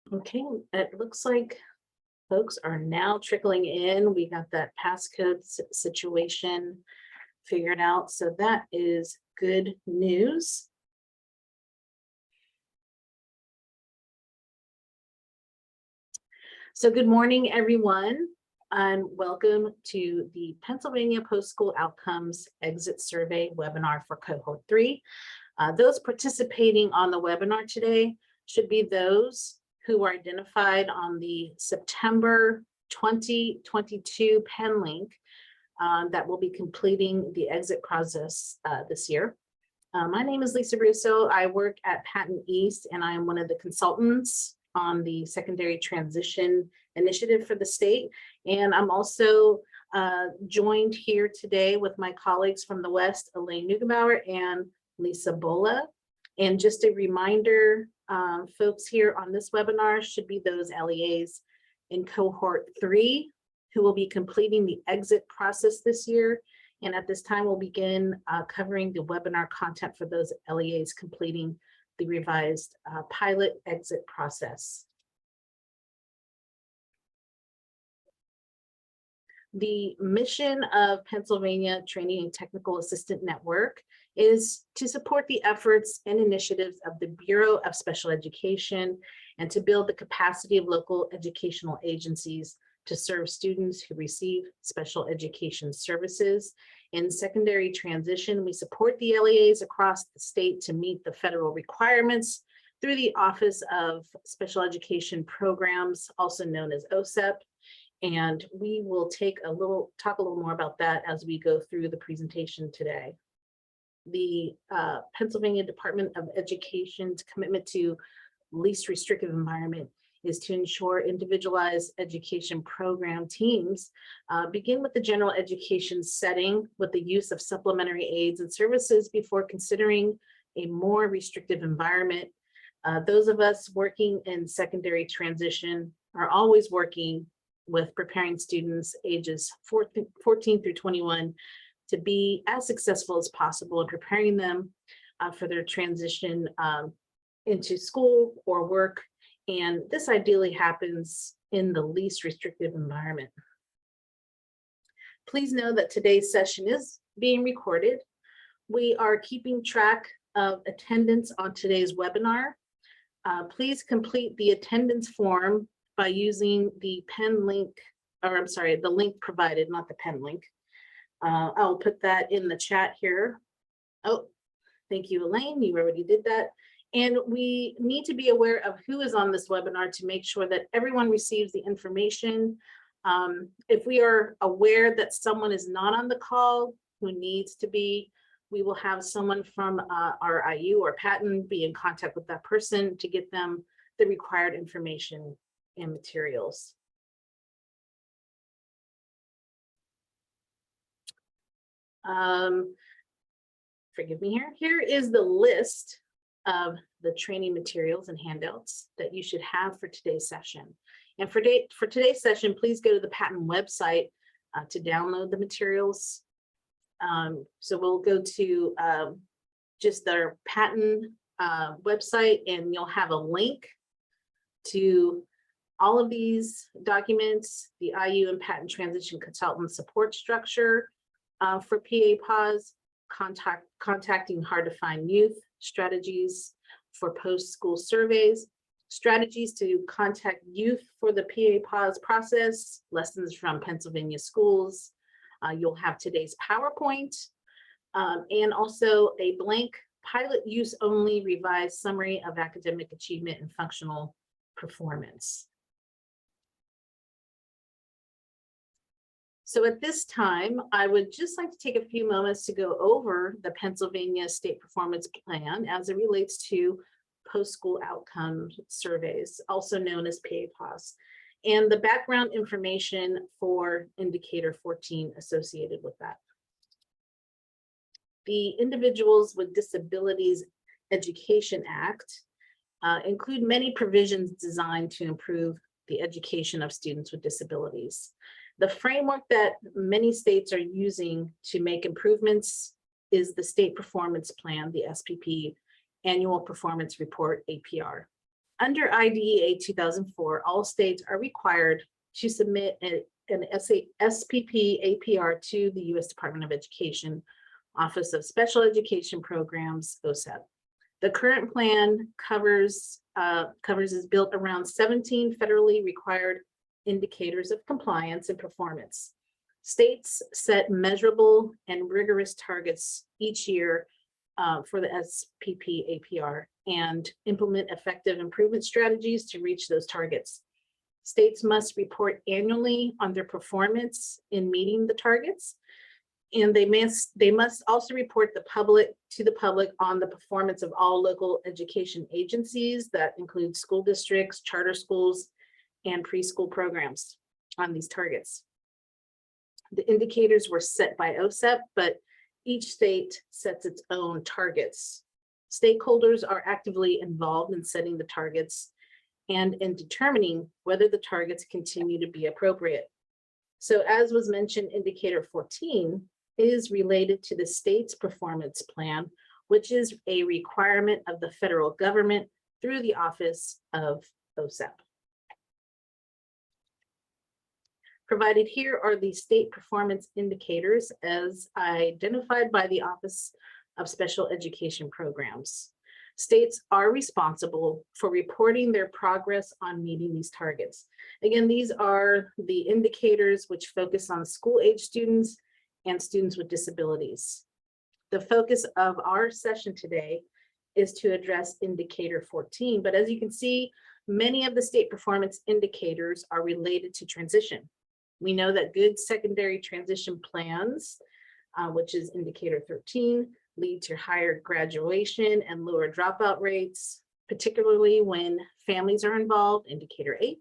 Okay, it looks like folks are now trickling in. We got that passcode situation figured out, so that is good news. So good morning, everyone, and welcome to the Pennsylvania Post-School Outcomes Exit Survey webinar for Cohort 3. Those participating on the webinar today should be those who are identified on the September 2022 Penn link that will be completing the exit process this year. My name is Lisa Russo. I work at Patton East, and I am one of the consultants on the Secondary Transition Initiative for the state. And I'm also joined here today with my colleagues from the West, Elaine Neugebauer and Lisa Bola. And just a reminder, folks here on this webinar should be those LEAs in Cohort 3 who will be completing the exit process this year. And at this time, we'll begin covering the webinar content for those LEAs completing the revised pilot exit process. The mission of Pennsylvania Training and Technical Assistant Network is to support the efforts and initiatives of the Bureau of Special Education and to build the capacity of local educational agencies to serve students who receive special education services. In secondary transition, we support the LEAs across the state to meet the federal requirements through the Office of Special Education Programs, also known as OSEP. And we will talk a little more about that as we go through the presentation today. The Pennsylvania Department of Education's commitment to least restrictive environment is to ensure individualized education program teams begin with the general education setting with the use of supplementary aids and services before considering a more restrictive environment. Those of us working in secondary transition are always working with preparing students ages 14 through 21 to be as successful as possible in preparing them for their transition into school or work. And this ideally happens in the least restrictive environment. Please know that today's session is being recorded. We are keeping track of attendance on today's webinar. Please complete the attendance form by using the Penn link, or I'm sorry, the link provided, not the Penn link. I'll put that in the chat here. Oh, thank you, Elaine, you already did that. And we need to be aware of who is on this webinar to make sure that everyone receives the information. If we are aware that someone is not on the call who needs to be, we will have someone from our IU or Patton be in contact with that person to get them the required information and materials. Forgive me here. Here is the list of the training materials and handouts that you should have for today's session. And for today's session, please go to the Patton website to download the materials. So we'll go to just their Patton website, and you'll have a link to all of these documents, the IU and Patton Transition Consultant Support Structure for PaPOS, contacting hard to find youth, strategies for post-school surveys, strategies to contact youth for the PaPOS process, lessons from Pennsylvania schools. You'll have today's PowerPoint and also a blank pilot use only revised summary of academic achievement and functional performance. So at this time, I would just like to take a few moments to go over the Pennsylvania State Performance Plan as it relates to post-school outcome surveys, also known as PaPOS, and the background information for indicator 14 associated with that. The Individuals with Disabilities Education Act include many provisions designed to improve the education of students with disabilities. The framework that many states are using to make improvements is the State Performance Plan, the SPP, Annual Performance Report, APR. Under IDEA 2004, all states are required to submit an SPP APR to the U.S. Department of Education, Office of Special Education Programs, OSEP. The current plan covers is built around 17 federally required indicators of compliance and performance. States set measurable and rigorous targets each year for the SPP APR and implement effective improvement strategies to reach those targets. States must report annually on their performance in meeting the targets, and they must also report to the public on the performance of all local education agencies that include school districts, charter schools, and preschool programs on these targets. The indicators were set by OSEP, but each state sets its own targets. Stakeholders are actively involved in setting the targets and in determining whether the targets continue to be appropriate. So as was mentioned, indicator 14 is related to the state's performance plan, which is a requirement of the federal government through the Office of OSEP. Provided here are the state performance indicators as identified by the Office of Special Education Programs. States are responsible for reporting their progress on meeting these targets. Again, these are the indicators which focus on school-age students and students with disabilities. The focus of our session today is to address indicator 14, but as you can see, many of the state performance indicators are related to transition. We know that good secondary transition plans, which is indicator 13, lead to higher graduation and lower dropout rates, particularly when families are involved, indicator 8,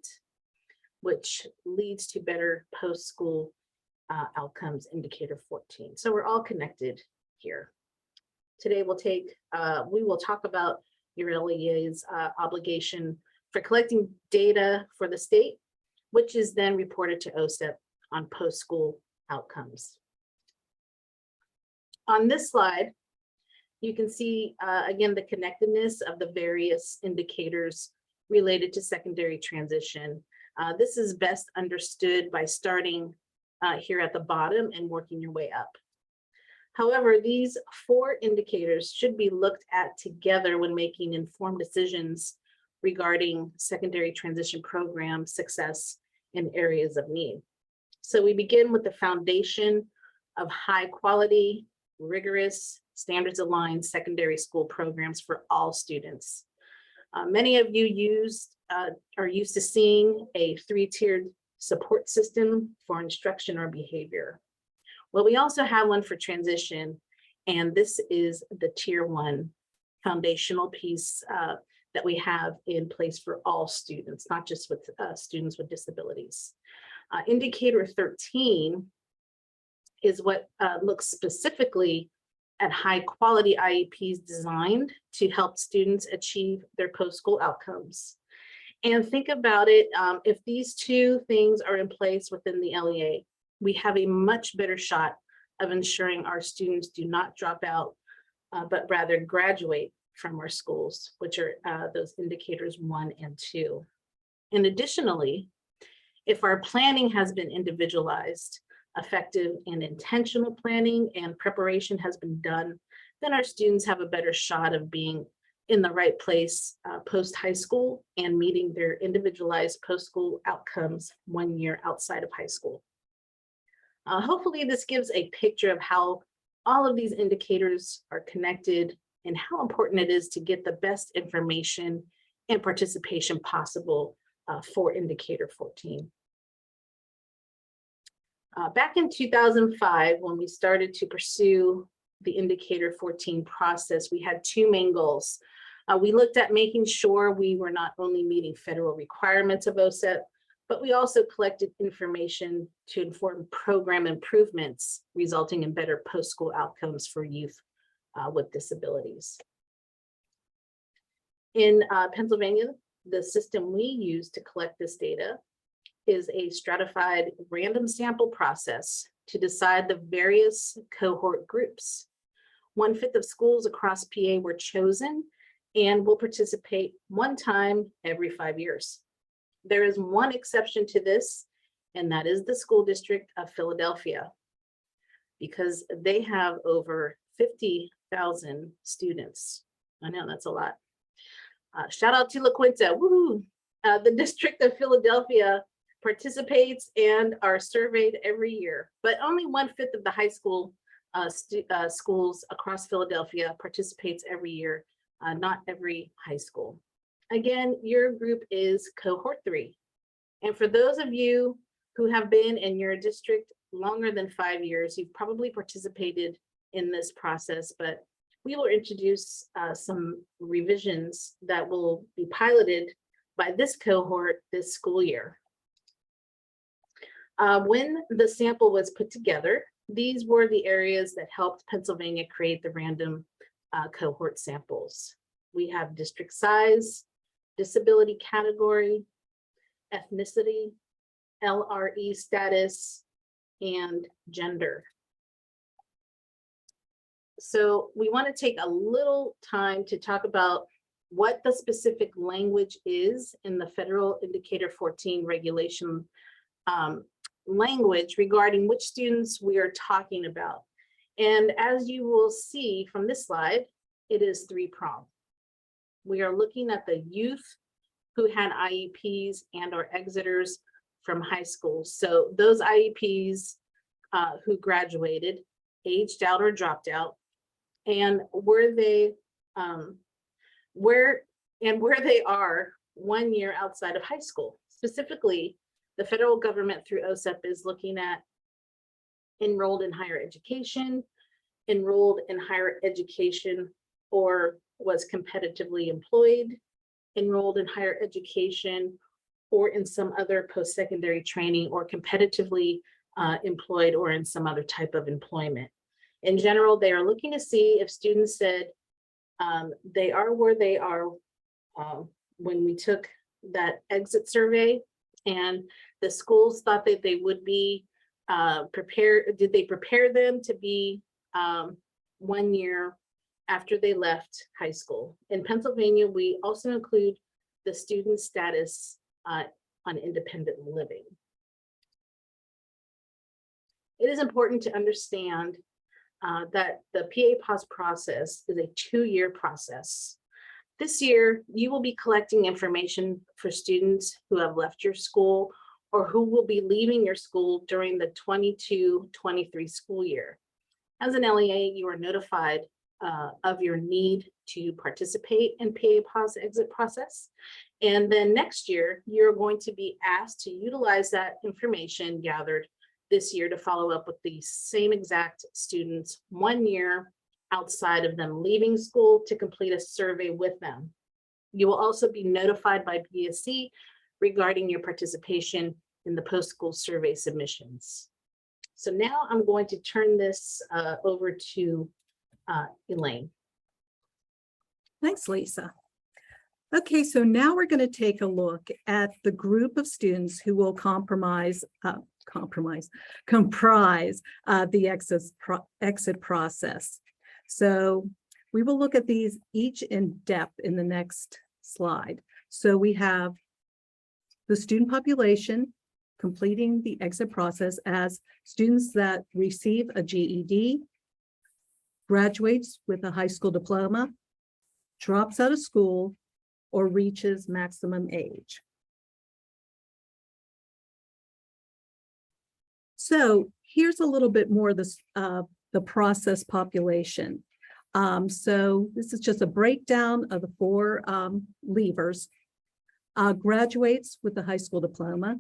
which leads to better post-school outcomes, indicator 14. So we're all connected here. Today we will talk about your LEA's obligation for collecting data for the state, which is then reported to OSEP on post-school outcomes. On this slide, you can see, again, the connectedness of the various indicators related to secondary transition. This is best understood by starting here at the bottom and working your way up. However, these 4 indicators should be looked at together when making informed decisions regarding secondary transition program success in areas of need. So we begin with the foundation of high quality, rigorous, standards aligned secondary school programs for all students. Many of you are used to seeing a 3-tiered support system for instruction or behavior. Well, we also have one for transition, and this is the tier 1 foundational piece that we have in place for all students, not just with students with disabilities. Indicator 13 is what looks specifically at high quality IEPs designed to help students achieve their post-school outcomes. And think about it, if these 2 things are in place within the LEA, we have a much better shot of ensuring our students do not drop out, but rather graduate from our schools, which are those indicators 1 and 2. And additionally, if our planning has been individualized, effective and intentional planning and preparation has been done, then our students have a better shot of being in the right place post-high school and meeting their individualized post-school outcomes 1 year outside of high school. Hopefully this gives a picture of how all of these indicators are connected and how important it is to get the best information and participation possible for indicator 14. Back in 2005, when we started to pursue the indicator 14 process, we had 2 main goals. We looked at making sure we were not only meeting federal requirements of OSEP, but we also collected information to inform program improvements, resulting in better post-school outcomes for youth with disabilities. In Pennsylvania, the system we use to collect this data is a stratified random sample process to decide the various cohort groups. 1/5 of schools across PA were chosen and will participate one time every 5 years. There is one exception to this, and that is the school district of Philadelphia, because they have over 50,000 students. I know that's a lot. Shout out to La Quinta, woohoo! The District of Philadelphia participates and are surveyed every year, but only 1/5 of the high school schools across Philadelphia participates every year, not every high school. Again, your group is cohort 3. And for those of you who have been in your district longer than 5 years, you've probably participated in this process, but we will introduce some revisions that will be piloted by this cohort this school year. When the sample was put together, these were the areas that helped Pennsylvania create the random cohort samples. We have district size, disability category, ethnicity, LRE status, and gender. So we want to take a little time to talk about what the specific language is in the Federal Indicator 14 regulation language regarding which students we are talking about. And as you will see from this slide, it is 3-pronged. We are looking at the youth who had IEPs and or exiters from high school. So those IEPs who graduated, aged out or dropped out, and where they where they are 1 year outside of high school. Specifically, the federal government through OSEP is looking at enrolled in higher education, enrolled in higher education or was competitively employed, enrolled in higher education or in some other post-secondary training, or competitively employed or in some other type of employment. In general, they are looking to see if students said they are where they are when we took that exit survey, and the schools thought that they would be prepared. Did they prepare them to be 1 year after they left high school? In Pennsylvania, we also include the student status on independent living. It is important to understand that the PaPOS process is a 2-year process. This year, you will be collecting information for students who have left your school or who will be leaving your school during the 22-23 school year. As an LEA, you are notified of your need to participate in PaPOS exit process. And then next year, you're going to be asked to utilize that information gathered this year to follow up with the same exact students 1 year outside of them leaving school to complete a survey with them. You will also be notified by BSC regarding your participation in the post-school survey submissions. So now I'm going to turn this over to Elaine. Thanks, Lisa. Okay, so now we're going to take a look at the group of students who will comprise the exit process. So we will look at these each in depth in the next slide. So we have the student population completing the exit process as students that receive a GED, graduates with a high school diploma, drops out of school, or reaches maximum age. So here's a little bit more of the process population. So this is just a breakdown of the 4 leavers. Graduates with a high school diploma.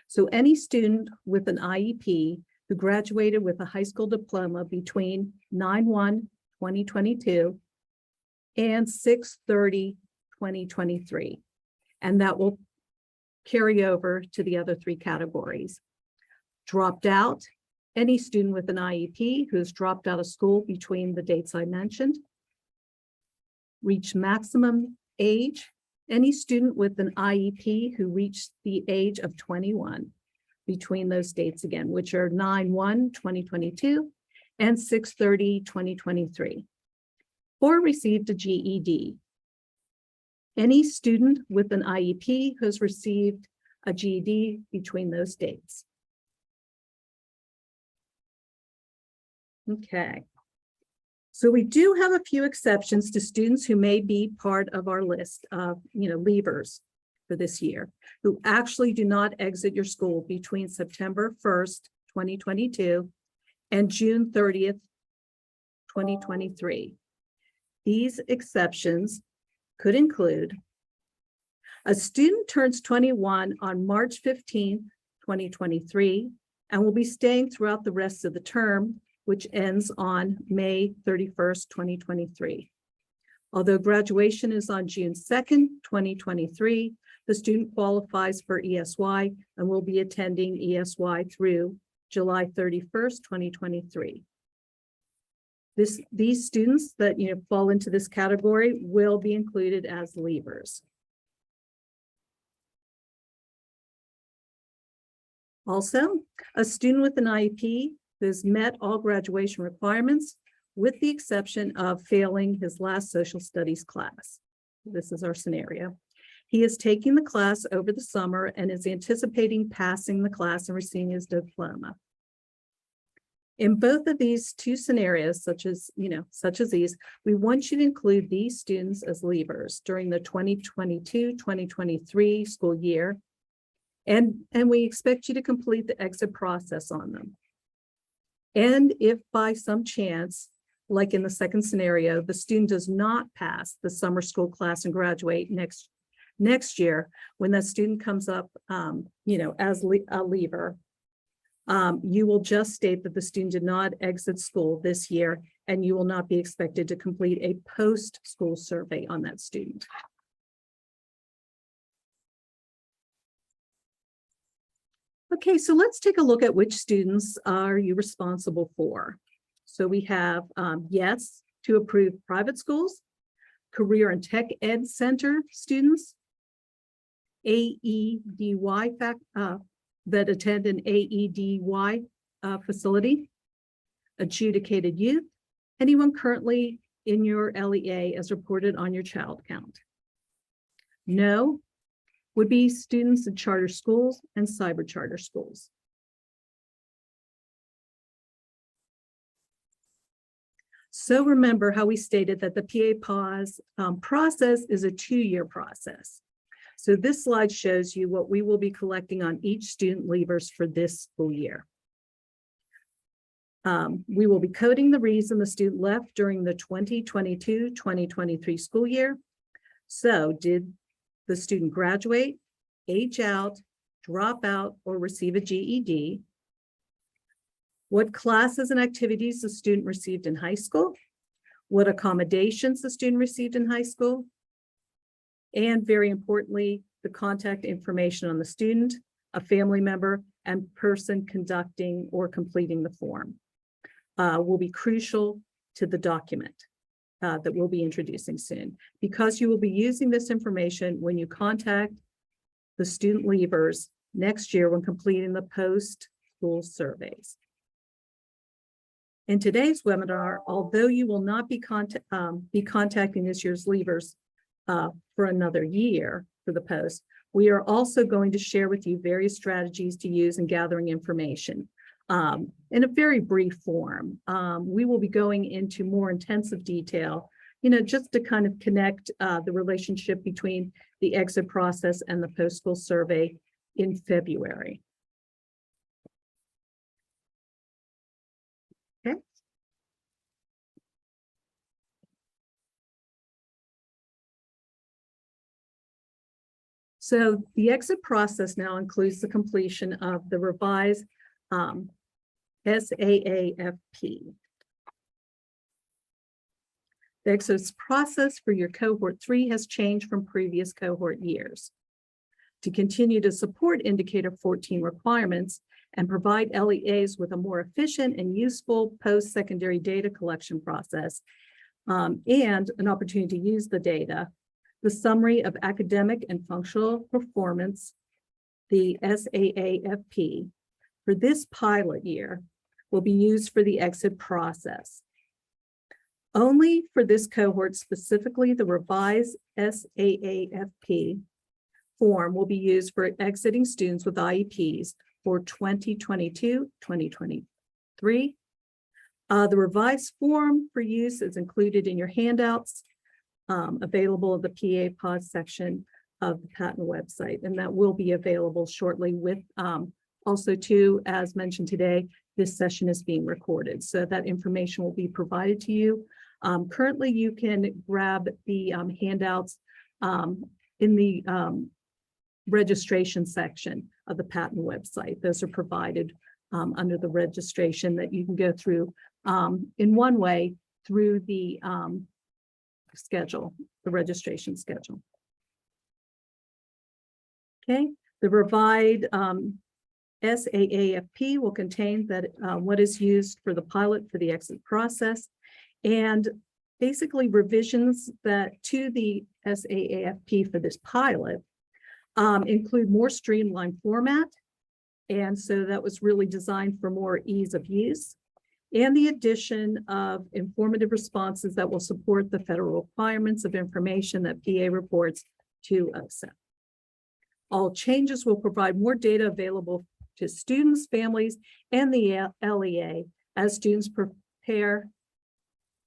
So any student with an IEP who graduated with a high school diploma between 9/1/2022 and 6/30/2023. And that will carry over to the other 3 categories. Dropped out, any student with an IEP who's dropped out of school between the dates I mentioned. Reached maximum age, any student with an IEP who reached the age of 21 between those dates again, which are 9/1/2022 and 6/30/2023. Or received a GED. Any student with an IEP who has received a GED between those dates. Okay. So we do have a few exceptions to students who may be part of our list of, leavers for this year, who actually do not exit your school between September 1st, 2022 and June 30th, 2023. These exceptions could include a student turns 21 on March 15th, 2023, and will be staying throughout the rest of the term, which ends on May 31st, 2023. Although graduation is on June 2nd, 2023, the student qualifies for ESY and will be attending ESY through July 31st, 2023. These students that fall into this category will be included as leavers. Also, a student with an IEP who has met all graduation requirements, with the exception of failing his last social studies class. This is our scenario. He is taking the class over the summer and is anticipating passing the class and receiving his diploma. In both of these two scenarios, such as these, we want you to include these students as leavers during the 2022-2023 school year. And we expect you to complete the exit process on them. And if by some chance, like in the second scenario, the student does not pass the summer school class and graduate next year, when that student comes up, as a leaver, you will just state that the student did not exit school this year, and you will not be expected to complete a post-school survey on that student. Okay, so let's take a look at which students are you responsible for. So we have yes to approve private schools, career and tech ed center students, AEDY that attend an AEDY facility, adjudicated youth, anyone currently in your LEA as reported on your child count. No would be students in charter schools and cyber charter schools. So remember how we stated that the PaPOS process is a 2-year process. So this slide shows you what we will be collecting on each student leavers for this school year. We will be coding the reason the student left during the 2022-2023 school year. So did the student graduate, age out, drop out, or receive a GED? What classes and activities the student received in high school? What accommodations the student received in high school? And very importantly, the contact information on the student, a family member, and person conducting or completing the form will be crucial to the document that we'll be introducing soon, because you will be using this information when you contact the student leavers next year when completing the post-school surveys. In today's webinar, although you will not be contacting this year's leavers for another year for the post, we are also going to share with you various strategies to use in gathering information in a very brief form. We will be going into more intensive detail, just to kind of connect the relationship between the exit process and the post-school survey in February. Okay. So the exit process now includes the completion of the revised SAAFP. The exit process for your cohort 3 has changed from previous cohort years. To continue to support indicator 14 requirements and provide LEAs with a more efficient and useful post-secondary data collection process and an opportunity to use the data, the summary of academic and functional performance, the SAAFP, for this pilot year will be used for the exit process. Only for this cohort, specifically the revised SAAFP form will be used for exiting students with IEPs for 2022-2023. The revised form for use is included in your handouts, available in the PaPOS section of the patent website, and that will be available shortly with also too, as mentioned today, this session is being recorded, so that information will be provided to you. Currently, you can grab the handouts in the registration section of the patent website. Those are provided under the registration that you can go through in one way through the schedule, the registration schedule. Okay, the revised SAAFP will contain that what is used for the pilot for the exit process, and basically revisions that to the SAAFP for this pilot include more streamlined format. And so that was really designed for more ease of use, and the addition of informative responses that will support the federal requirements of information that PA reports to OSA. All changes will provide more data available to students, families, and the LEA as students prepare.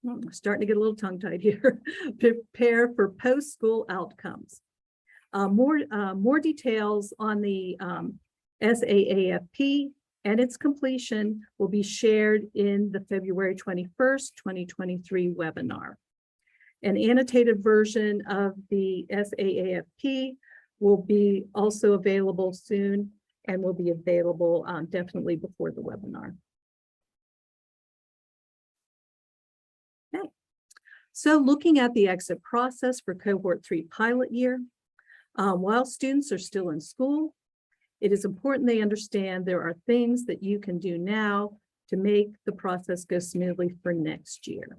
I'm starting to get a little tongue-tied here. Prepare for post-school outcomes. More details on the SAAFP and its completion will be shared in the February 21st, 2023 webinar. An annotated version of the SAAFP will be also available soon and will be available definitely before the webinar. Okay, so looking at the exit process for cohort 3 pilot year, while students are still in school, it is important they understand there are things that you can do now to make the process go smoothly for next year.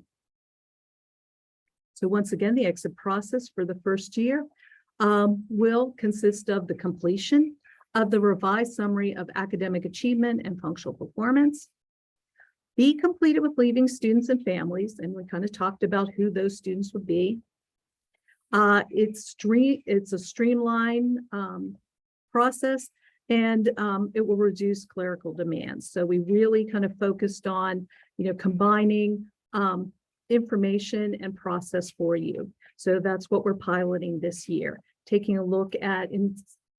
So once again, the exit process for the first year will consist of the completion of the revised summary of academic achievement and functional performance, be completed with leaving students and families, and we kind of talked about who those students would be. It's a streamlined process, and it will reduce clerical demands. So we really kind of focused on, combining information and process for you. So that's what we're piloting this year, taking a look at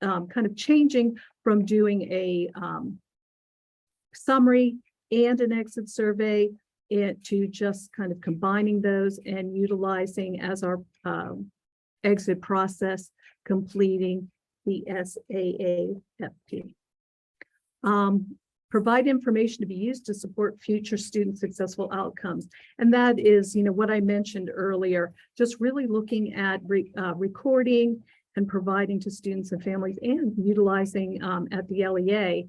kind of changing from doing a summary and an exit survey to just kind of combining those and utilizing as our exit process, completing the SAAFP. Provide information to be used to support future student successful outcomes. And that is, what I mentioned earlier, just really looking at recording and providing to students and families, and utilizing at the LEA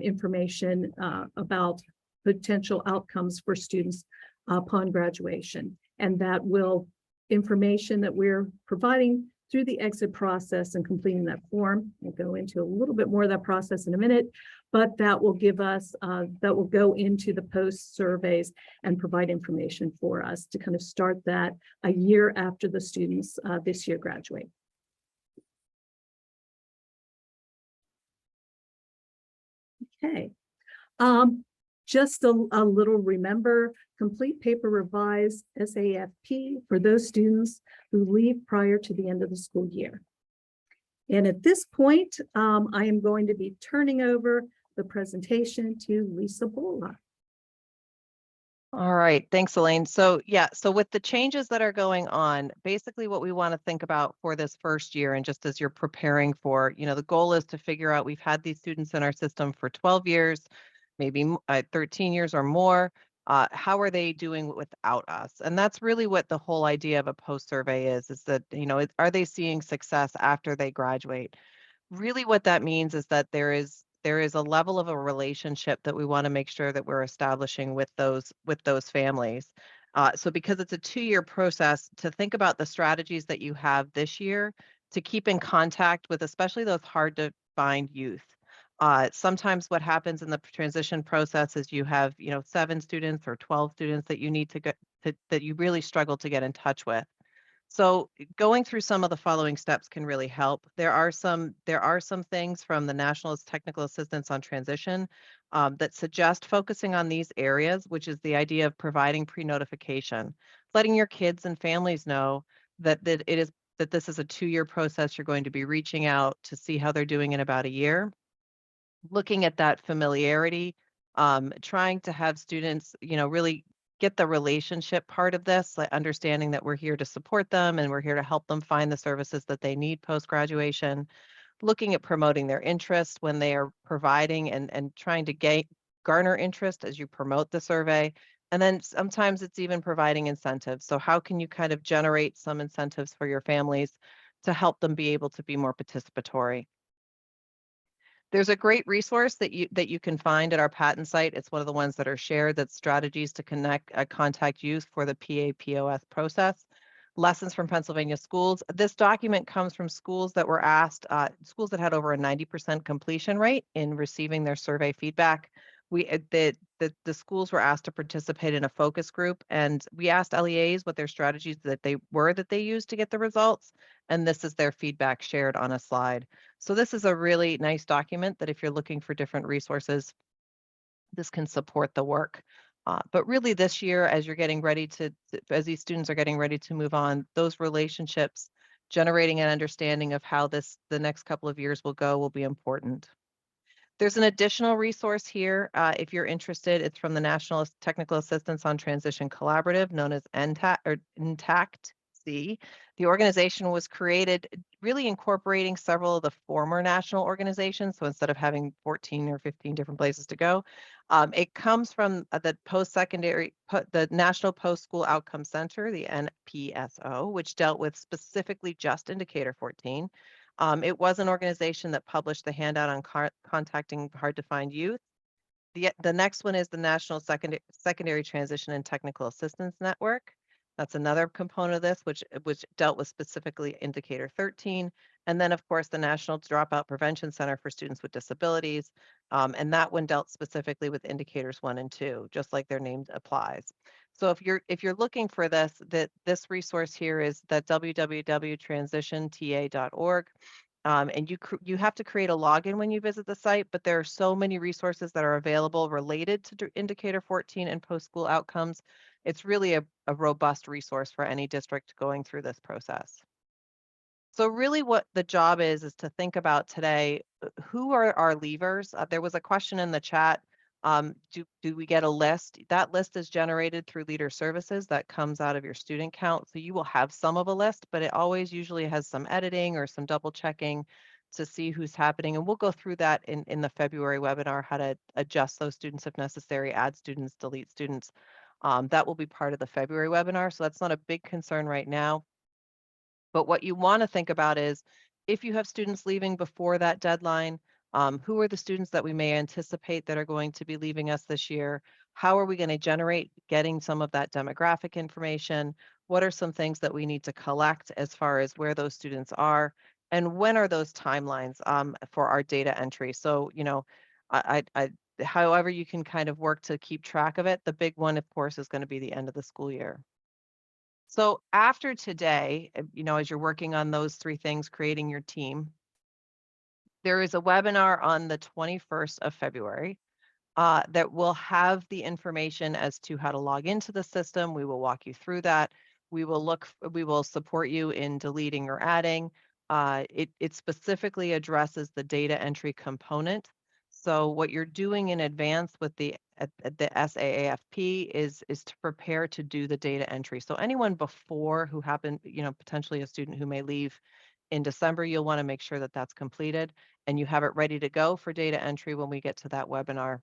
information about potential outcomes for students upon graduation. And that information that we're providing through the exit process and completing that form. We'll go into a little bit more of that process in a minute, but that will give us, that will go into the post surveys and provide information for us to kind of start that a year after the students this year graduate. Okay. Just a little remember, complete paper revised SAFP for those students who leave prior to the end of the school year. And at this point, I am going to be turning over the presentation to Lisa Bola. All right, thanks, Elaine. So with the changes that are going on, basically what we want to think about for this first year, and just as you're preparing for, the goal is to figure out, we've had these students in our system for 12 years, maybe 13 years or more. How are they doing without us? And that's really what the whole idea of a post survey is that, are they seeing success after they graduate? Really what that means is that there is a level of a relationship that we want to make sure that we're establishing with those families. So because it's a 2-year process, to think about the strategies that you have this year to keep in contact with, especially those hard to find youth. Sometimes what happens in the transition process is you have, 7 students or 12 students that you need to get that you really struggle to get in touch with. So going through some of the following steps can really help. There are some things from the National Technical Assistance on Transition that suggest focusing on these areas, which is the idea of providing pre-notification, letting your kids and families know that this is a 2-year process. You're going to be reaching out to see how they're doing in about a year, looking at that familiarity, trying to have students, really get the relationship part of this, like understanding that we're here to support them and we're here to help them find the services that they need post-graduation, looking at promoting their interest when they are providing and trying to garner interest as you promote the survey. And then sometimes it's even providing incentives. So how can you kind of generate some incentives for your families to help them be able to be more participatory? There's a great resource that you can find at our patent site. It's one of the ones that are shared. That's strategies to contact youth for the PaPOS process. Lessons from Pennsylvania schools. This document comes from schools that were asked, schools that had over a 90% completion rate in receiving their survey feedback. The schools were asked to participate in a focus group, and we asked LEAs what their strategies that they used to get the results, and this is their feedback shared on a slide. So this is a really nice document that if you're looking for different resources, this can support the work. But really this year, as you're getting ready as these students are getting ready to move on, those relationships, generating an understanding of how the next couple of years will go will be important. There's an additional resource here if you're interested. It's from the National Technical Assistance on Transition Collaborative, known as NTACT-C. The organization was created really incorporating several of the former national organizations. So instead of having 14 or 15 different places to go, it comes from the the National Post-School Outcome Center, the NPSO, which dealt with specifically just Indicator 14. It was an organization that published the handout on contacting hard-to-find youth. The next one is the National Secondary Transition and Technical Assistance Network. That's another component of this, which dealt with specifically Indicator 13. And then, of course, the National Dropout Prevention Center for Students with Disabilities. And that one dealt specifically with Indicators 1 and 2, just like their name applies. So if you're looking for this resource here is the www.transitionta.org. And you have to create a login when you visit the site, but there are so many resources that are available related to Indicator 14 and post-school outcomes. It's really a robust resource for any district going through this process. So really what the job is to think about today, who are our leavers? There was a question in the chat. Do we get a list? That list is generated through Leader Services that comes out of your student count. So you will have some of a list, but it always usually has some editing or some double checking to see who's happening. And we'll go through that in the February webinar, how to adjust those students if necessary, add students, delete students. That will be part of the February webinar. So that's not a big concern right now. But what you want to think about is if you have students leaving before that deadline, who are the students that we may anticipate that are going to be leaving us this year? How are we going to generate getting some of that demographic information? What are some things that we need to collect as far as where those students are? And when are those timelines for our data entry? So, however you can kind of work to keep track of it, the big one, of course, is going to be the end of the school year. So after today, as you're working on those 3 things, creating your team, there is a webinar on the 21st of February that will have the information as to how to log into the system. We will walk you through that. We will support you in deleting or adding. It specifically addresses the data entry component. So what you're doing in advance with the SAAFP is to prepare to do the data entry. So anyone before who happened, potentially a student who may leave in December, you'll want to make sure that that's completed and you have it ready to go for data entry when we get to that webinar.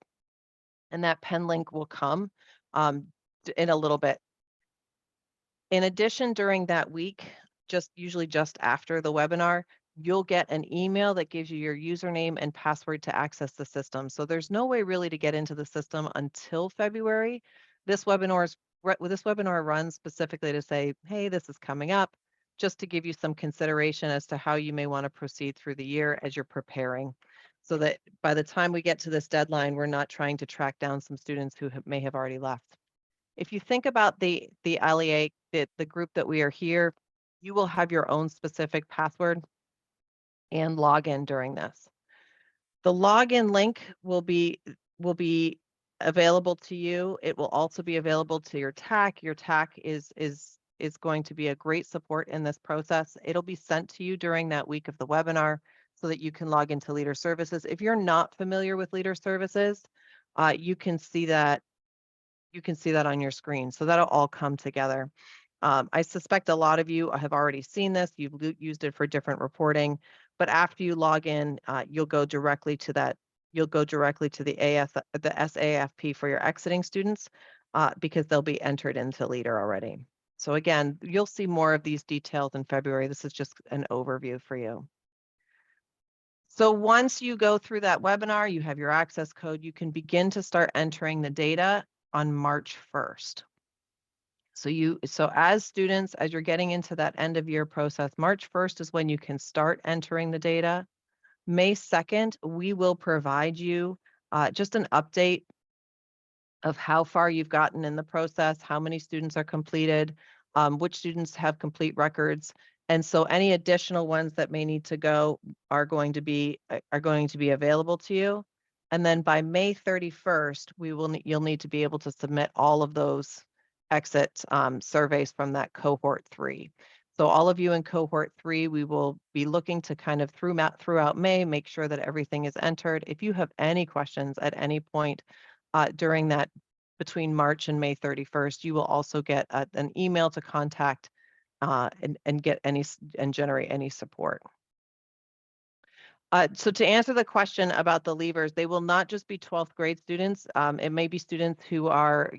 And that pen link will come in a little bit. In addition, during that week, usually just after the webinar, you'll get an email that gives you your username and password to access the system. So there's no way really to get into the system until February. This webinar runs specifically to say, hey, this is coming up, just to give you some consideration as to how you may want to proceed through the year as you're preparing. so that by the time we get to this deadline, we're not trying to track down some students who may have already left. If you think about the LEA, the group that we are here, you will have your own specific password and login during this. The login link will be available to you. It will also be available to your TAC. Your TAC is going to be a great support in this process. It'll be sent to you during that week of the webinar so that you can log into Leader Services. If you're not familiar with Leader Services, you can see that on your screen. So that'll all come together. I suspect a lot of you have already seen this. You've used it for different reporting, but after you log in, you'll go directly to that. You'll go directly to the SAFP for your exiting students because they'll be entered into Leader already. So again, you'll see more of these details in February. This is just an overview for you. So once you go through that webinar, you have your access code, you can begin to start entering the data on March 1st. So as students, as you're getting into that end of year process, March 1st is when you can start entering the data. May 2nd, we will provide you just an update of how far you've gotten in the process, how many students are completed, which students have complete records. And so any additional ones that may need to go are going to be available to you. And then by May 31st, you'll need to be able to submit all of those exit surveys from that cohort 3. So all of you in cohort 3, we will be looking to kind of throughout May, make sure that everything is entered. If you have any questions at any point during that between March and May 31st, you will also get an email to contact and get and generate any support. So to answer the question about the leavers, they will not just be 12th grade students. It may be students who are,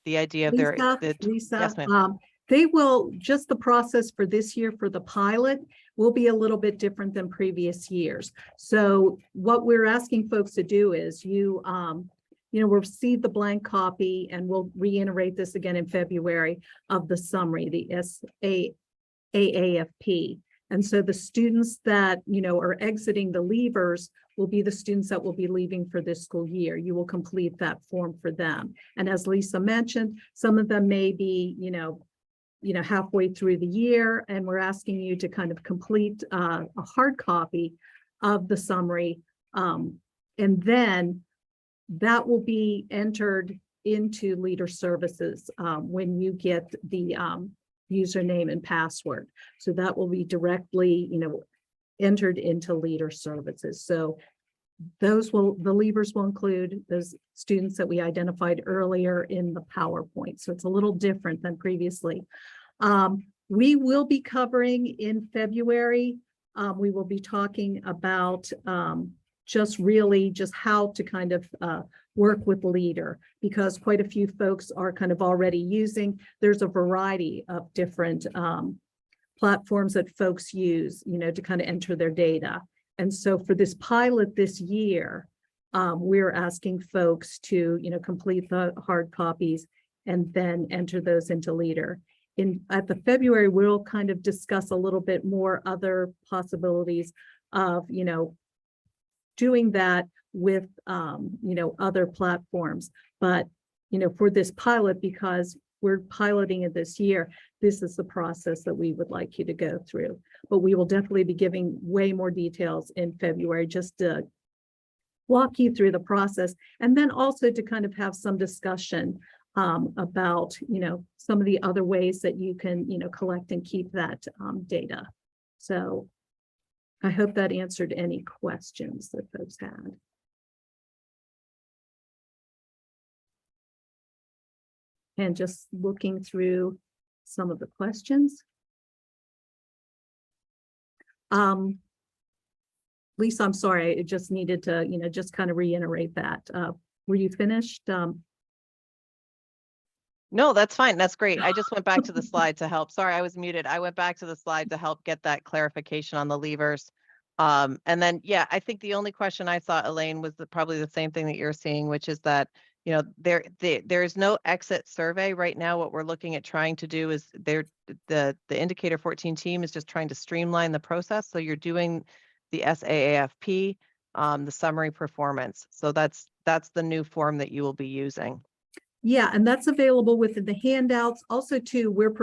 the idea of Lisa, yes, ma'am. They will, just the process for this year for the pilot will be a little bit different than previous years. So what we're asking folks to do is we'll receive the blank copy, and we'll reiterate this again in February, of the summary, the SAAFP. And so the students that, are exiting the leavers will be the students that will be leaving for this school year. You will complete that form for them. And as Lisa mentioned, some of them may be, halfway through the year, and we're asking you to kind of complete a hard copy of the summary. And then that will be entered into Leader Services when you get the username and password. So that will be directly, entered into Leader Services. So the leavers will include those students that we identified earlier in the PowerPoint. So it's a little different than previously. We will be covering in February. We will be talking about just how to kind of work with Leader, because quite a few folks are kind of already using. There's a variety of different platforms that folks use, to kind of enter their data. And so for this pilot this year, we're asking folks to, complete the hard copies and then enter those into Leader. At the February, we'll kind of discuss a little bit more other possibilities of, doing that with, other platforms. But, for this pilot, because we're piloting it this year, this is the process that we would like you to go through. But we will definitely be giving way more details in February, just to walk you through the process, and then also to kind of have some discussion about, some of the other ways that you can, collect and keep that data. So I hope that answered any questions that folks had. And just looking through some of the questions. Lisa, I'm sorry, I just needed to, just kind of reiterate that. Were you finished? No, that's fine. That's great. I just went back to the slide to help. Sorry, I was muted. I went back to the slide to help get that clarification on the leavers. And then, yeah, I think the only question I saw, Elaine, was probably the same thing that you're seeing, which is that, there is no exit survey right now. What we're looking at trying to do is the Indicator 14 team is just trying to streamline the process. So you're doing the SAAFP. the summary performance. So that's the new form that you will be using. Yeah, and that's available within the handouts. Also, too, we're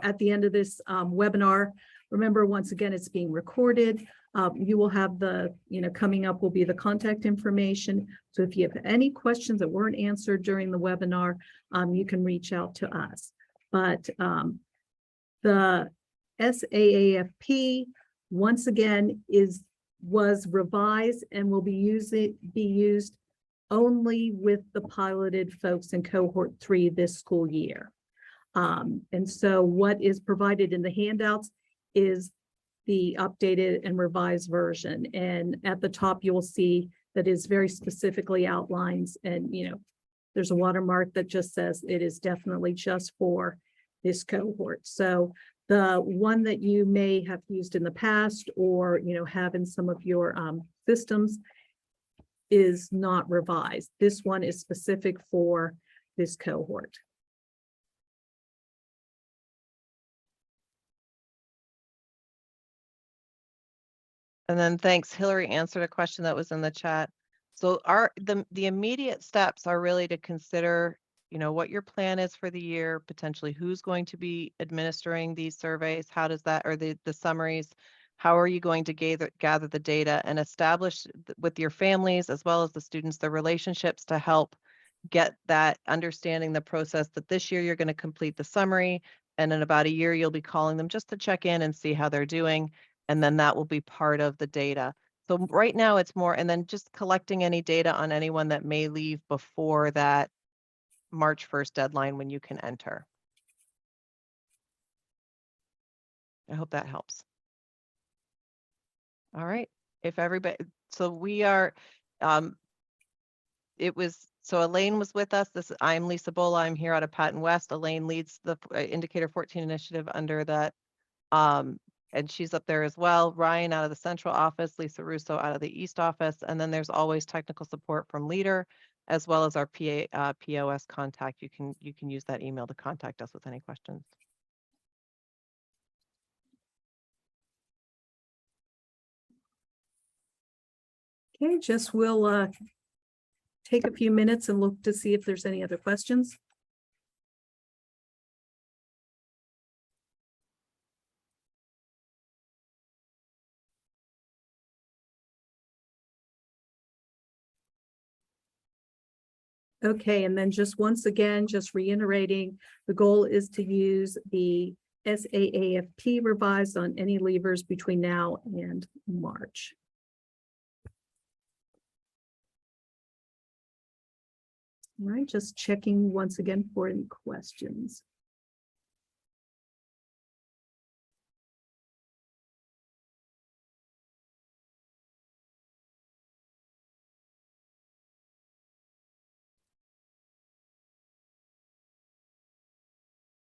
at the end of this webinar, remember, once again, it's being recorded. You will have coming up will be the contact information. So if you have any questions that weren't answered during the webinar, you can reach out to us. But the SAAFP, once again, was revised and will be used only with the piloted folks in cohort 3 this school year. And so what is provided in the handouts is the updated and revised version. And at the top, you will see that is very specifically outlines, and there's a watermark that just says it is definitely just for this cohort. So the one that you may have used in the past or have in some of your systems is not revised. This one is specific for this cohort. And then thanks, Hillary answered a question that was in the chat. So the immediate steps are really to consider, what your plan is for the year, potentially who's going to be administering these surveys, how does that, or the summaries, how are you going to gather the data and establish with your families as well as the students the relationships to help get that understanding the process that this year you're going to complete the summary, and in about a year you'll be calling them just to check in and see how they're doing, and then that will be part of the data. So right now it's more, and then just collecting any data on anyone that may leave before that March 1st deadline when you can enter. I hope that helps. All right, if everybody, so we are, so Elaine was with us. I'm Lisa Bola. I'm here out of Patton West. Elaine leads the Indicator 14 initiative under that. And she's up there as well. Ryan out of the central office, Lisa Russo out of the east office. And then there's always technical support from Leader, as well as our POS contact. You can use that email to contact us with any questions. Okay, we'll take a few minutes and look to see if there's any other questions. Okay, and then just once again, just reiterating, the goal is to use the SAAFP revised on any leavers between now and March. All right, just checking once again for any questions.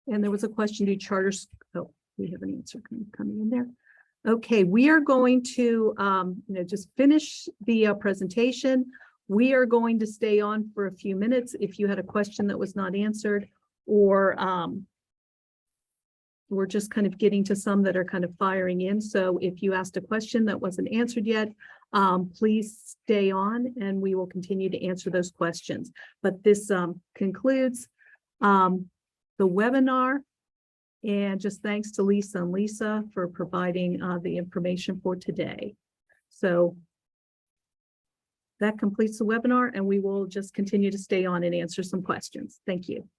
And there was a question, do charters, oh, we have an answer coming in there. Okay, we are going to just finish the presentation. We are going to stay on for a few minutes if you had a question that was not answered, or we're just kind of getting to some that are kind of firing in. So if you asked a question that wasn't answered yet, please stay on and we will continue to answer those questions. But this concludes the webinar. And just thanks to Lisa and Lisa for providing the information for today. So that completes the webinar, and we will just continue to stay on and answer some questions. Thank you.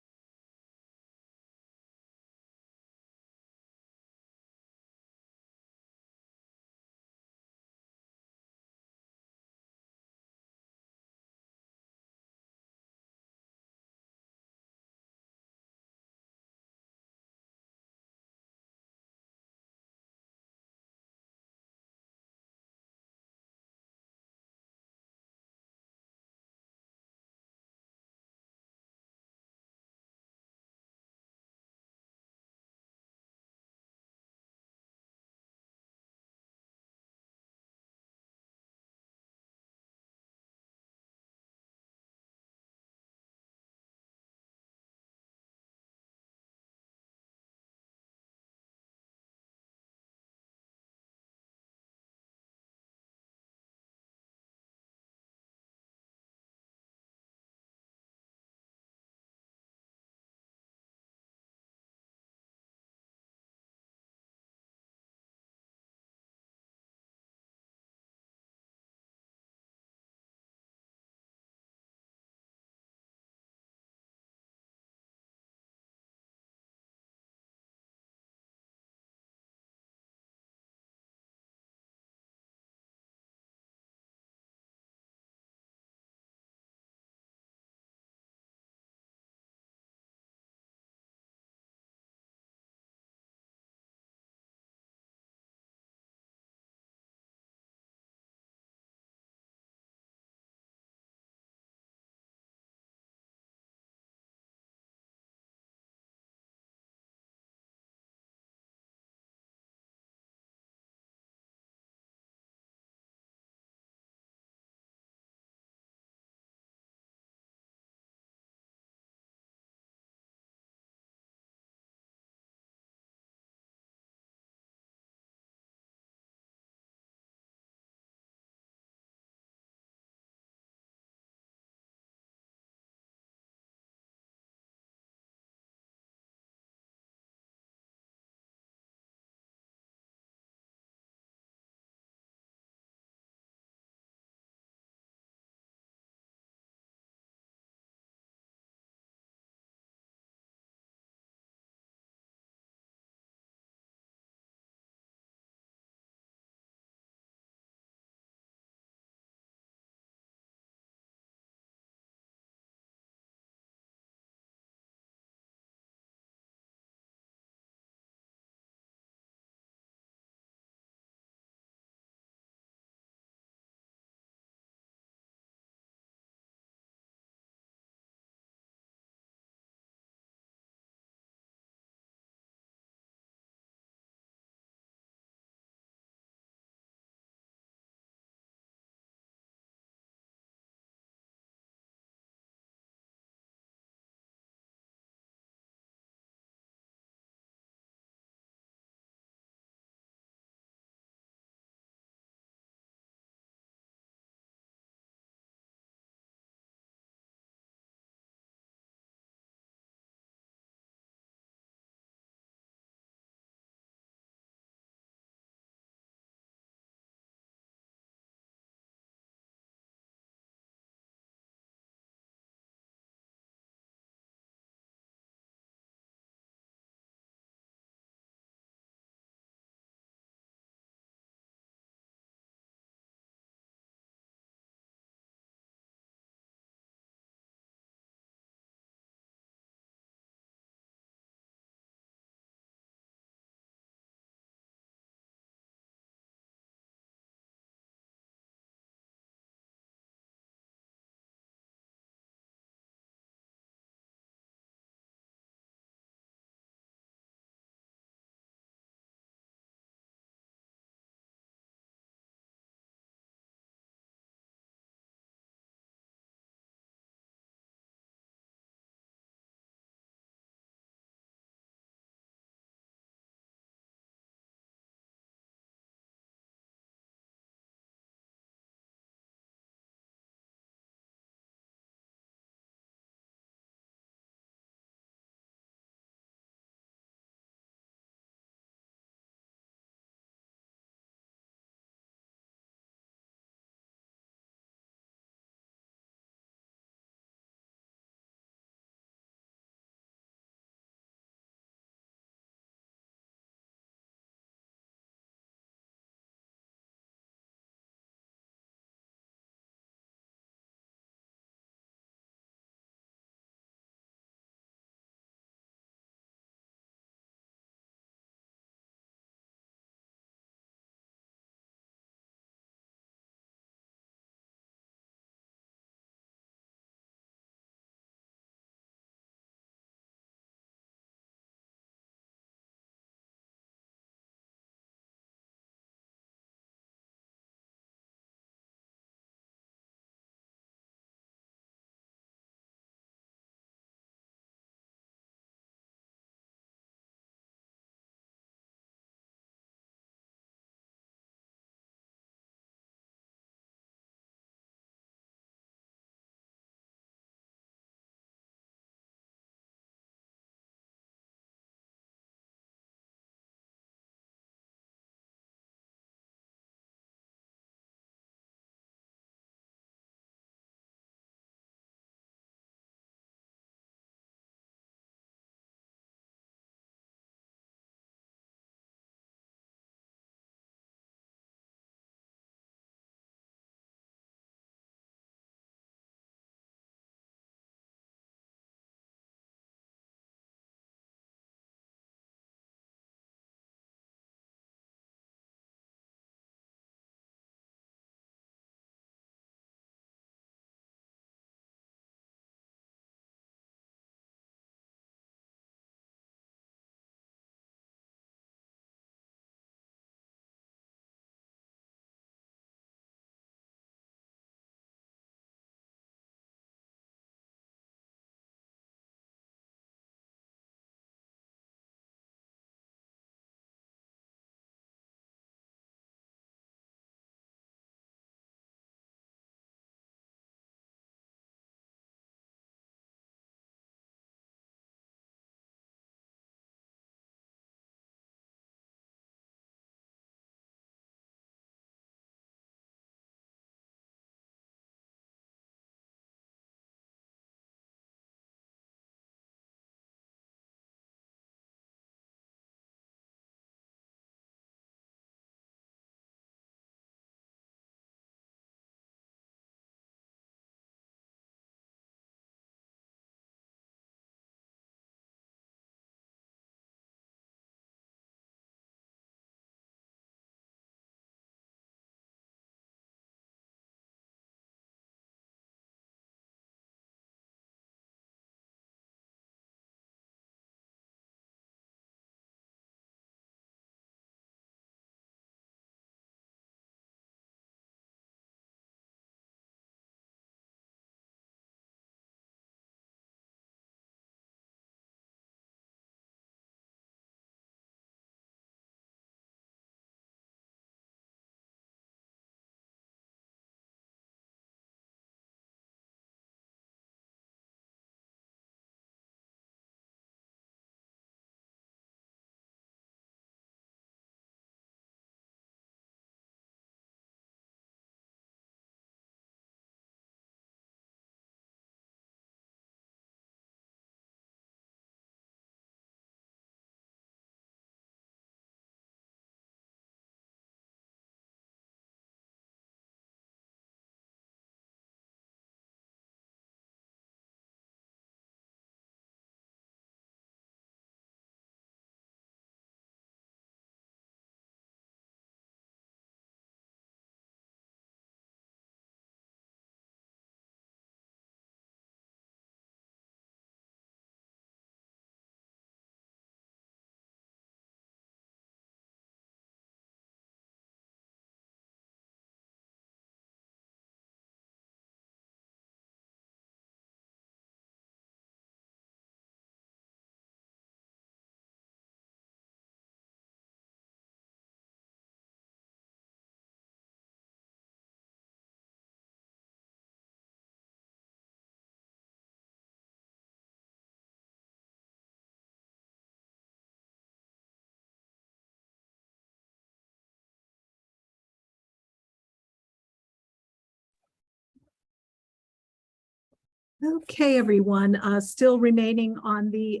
Okay, everyone, still remaining on the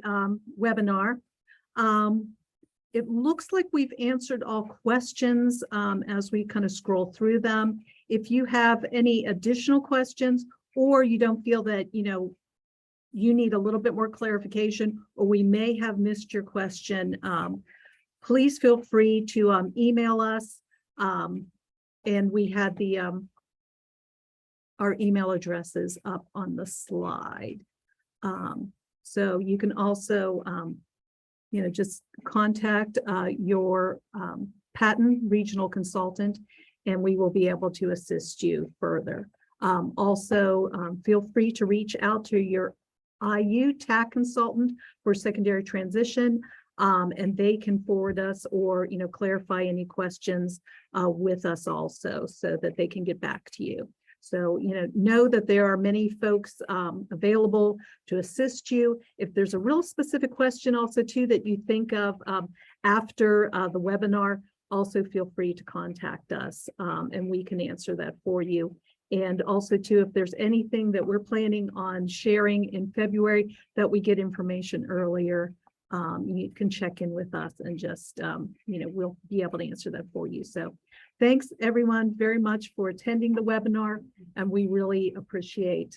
webinar. It looks like we've answered all questions as we kind of scroll through them. If you have any additional questions, or you don't feel that, you need a little bit more clarification, or we may have missed your question, please feel free to email us. And we had our email addresses up on the slide. So you can also, just contact your patent regional consultant, and we will be able to assist you further. Also, feel free to reach out to your IU TAC consultant for secondary transition, and they can forward us or, clarify any questions with us also, so that they can get back to you. So, know that there are many folks available to assist you. If there's a real specific question also too that you think of after the webinar, also feel free to contact us and we can answer that for you. And also too, if there's anything that we're planning on sharing in February that we get information earlier, you can check in with us and just, we'll be able to answer that for you. So thanks everyone very much for attending the webinar, and we really appreciate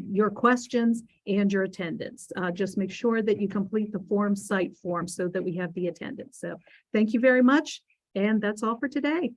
your questions and your attendance. Just make sure that you complete the site form so that we have the attendance. So thank you very much. And that's all for today.